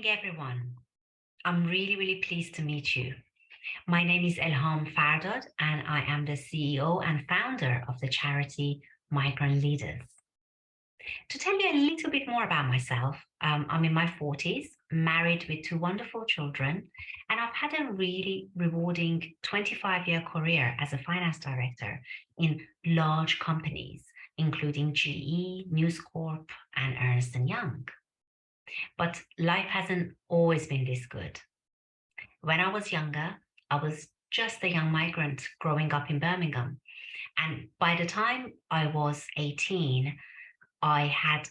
everyone. I'm really pleased to meet you. My name is Elham Fardad, and I am the CEO and founder of the charity Migrant Leaders. To tell you a little bit more about myself, I'm in my 40s, married with two wonderful children, and I've had a really rewarding 25-year career as a finance director in large companies, including GE, News Corp, and Ernst & Young. But life hasn't always been this good. When I was younger, I was just a young migrant growing up in Birmingham. And by the time I was 18, I had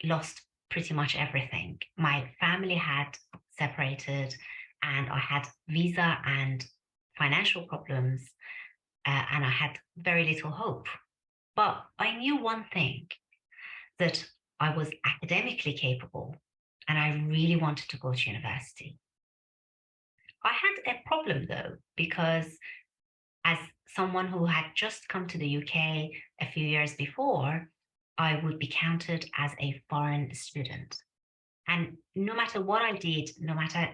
lost pretty much everything. My family had separated, and I had visa and financial problems, and I had very little hope. But I knew one thing, that I was academically capable, and I really wanted to go to university. I had a problem though, because as someone who had just come to the UK a few years before, I would be counted as a foreign student. And no matter what I did, no matter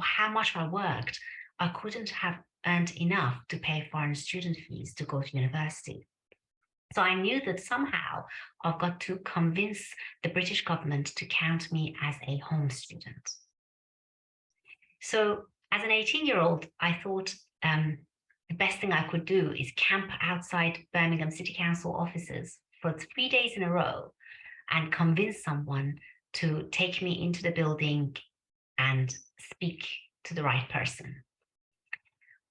how much I worked, I couldn't have earned enough to pay foreign student fees to go to university. So I knew that somehow I've got to convince the British government to count me as a home student. So as an 18-year-old, I thought the best thing I could do is camp outside Birmingham City Council offices for 3 days in a row and convince someone to take me into the building and speak to the right person.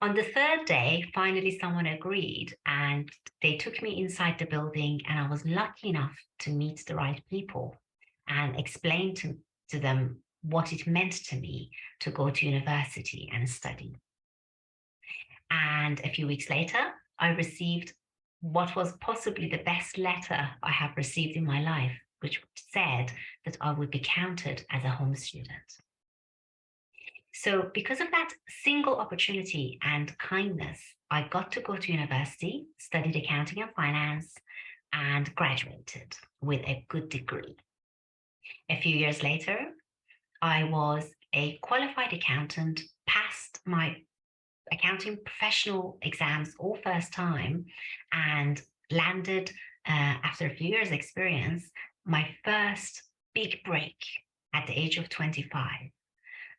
On the third day, finally someone agreed, and they took me inside the building, and I was lucky enough to meet the right people and explain to them what it meant to me to go to university and study. And a few weeks later, I received what was possibly the best letter I have received in my life, which said that I would be counted as a home student. So because of that single opportunity and kindness, I got to go to university, studied accounting and finance, and graduated with a good degree. A few years later, I was a qualified accountant, passed my accounting professional exams all first time, and landed, after a few years experience, my first big break at the age of 25.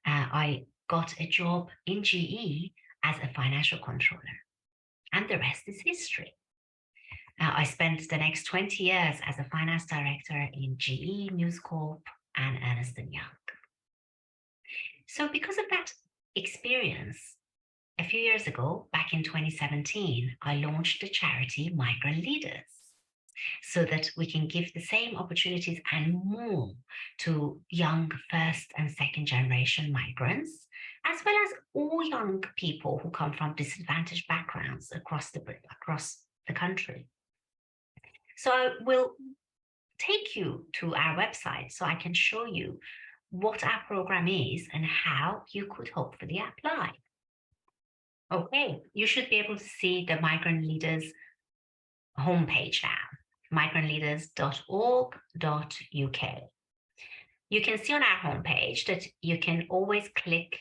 I got a job in GE as a financial controller, and the rest is history. I spent the next 20 years as a finance director in GE, News Corp, and Ernst & Young. So because of that experience, a few years ago, back in 2017, I launched the charity Migrant Leaders, so that we can give the same opportunities and more to young first and second generation migrants, as well as all young people who come from disadvantaged backgrounds across the country. So I will take you to our website so I can show you what our program is and how you could hopefully apply. Okay, you should be able to see the Migrant Leaders homepage now, migrantleaders.org.uk. You can see on our homepage that you can always click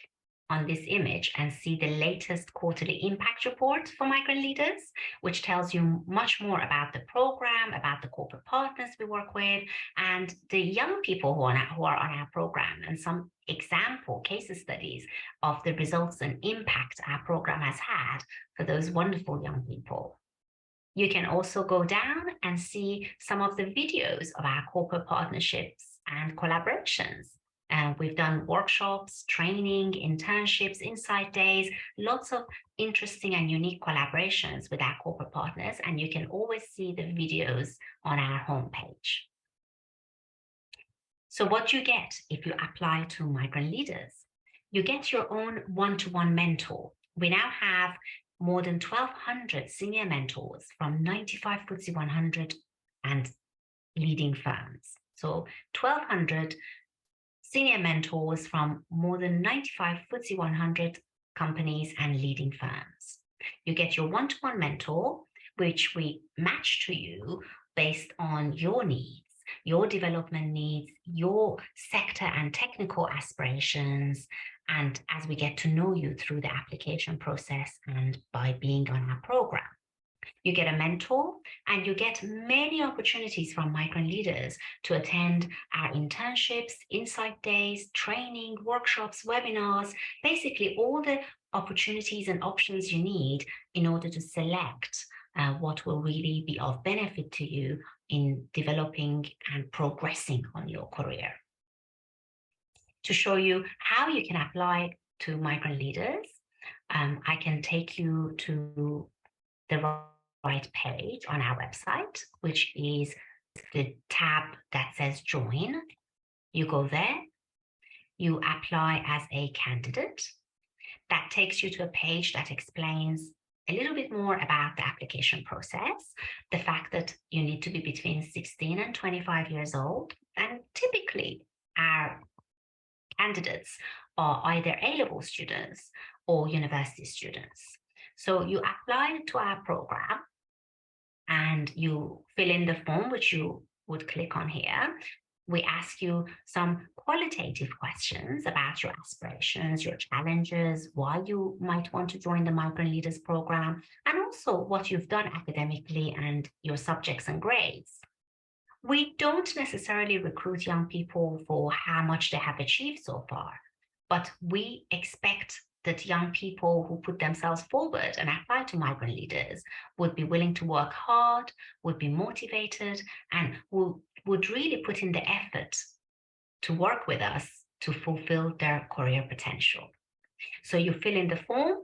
on this image and see the latest quarterly impact report for Migrant Leaders, which tells you much more about the program, about the corporate partners we work with, and the young people who are on our program, and some example case studies of the results and impact our program has had for those wonderful young people. You can also go down and see some of the videos of our corporate partnerships and collaborations. We've done workshops, training, internships, insight days, lots of interesting and unique collaborations with our corporate partners, and you can always see the videos on our homepage. So what you get if you apply to Migrant Leaders, you get your own one-to-one mentor. We now have more than 1,200 senior mentors from 95 FTSE 100 and leading firms. So 1,200 senior mentors from more than 95 FTSE 100 companies and leading firms. You get your one-to-one mentor, which we match to you based on your needs your development needs, your sector and technical aspirations, and as we get to know you through the application process and by being on our program. You get a mentor, and you get many opportunities from Migrant Leaders to attend our internships, insight days, training, workshops, webinars, basically all the opportunities and options you need in order to select what will really be of benefit to you in developing and progressing on your career. To show you how you can apply to Migrant Leaders, I can take you to the right page on our website, which is the tab that says Join. You go there, you apply as a candidate. That takes you to a page that explains a little bit more about the application process, the fact that you need to be between 16 and 25 years old, and typically our candidates are either A-level students or university students. So you apply to our program and you fill in the form, which you would click on here. We ask you some qualitative questions about your aspirations, your challenges, why you might want to join the Migrant Leaders program, and also what you've done academically and your subjects and grades. We don't necessarily recruit young people for how much they have achieved so far, but we expect that young people who put themselves forward and apply to Migrant Leaders would be willing to work hard, would be motivated, and would really put in the effort to work with us to fulfill their career potential. So you fill in the form,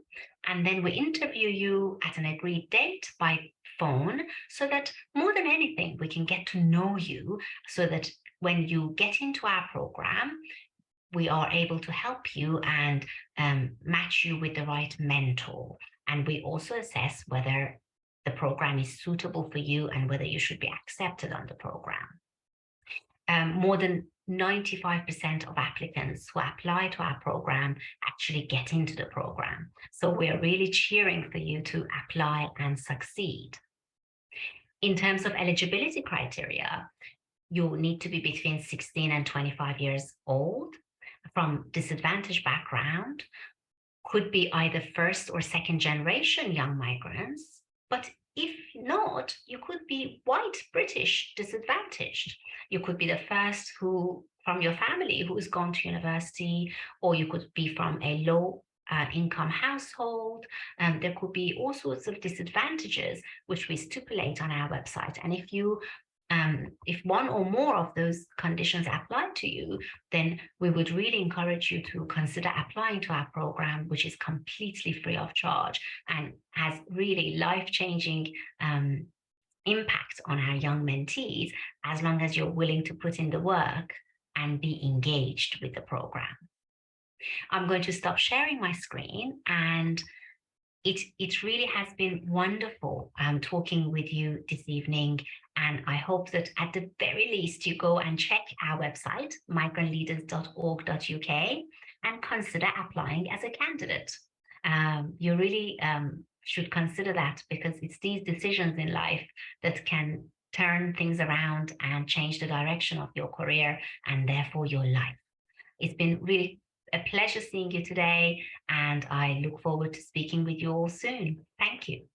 and then we interview you at an agreed date by phone, so that more than anything, we can get to know you, so that when you get into our program, we are able to help you and match you with the right mentor. And we also assess whether the program is suitable for you and whether you should be accepted on the program. More than 95% of applicants who apply to our program actually get into the program. So we're really cheering for you to apply and succeed. In terms of eligibility criteria, you need to be between 16 and 25 years old, from disadvantaged background, could be either first or second generation young migrants, but if not, you could be white, British, disadvantaged. You could be the first from your family who has gone to university, or you could be from a low income household. There could be all sorts of disadvantages, which we stipulate on our website. And if one or more of those conditions apply to you, then we would really encourage you to consider applying to our program, which is completely free of charge and has really life-changing impact on our young mentees, as long as you're willing to put in the work and be engaged with the program. I'm going to stop sharing my screen, and it really has been wonderful talking with you this evening, and I hope that at the very least you go and check our website, migrantleaders.org.uk, and consider applying as a candidate. You really should consider that, because it's these decisions in life that can turn things around and change the direction of your career and therefore your life. It's been really a pleasure seeing you today, and I look forward to speaking with you all soon. Thank you.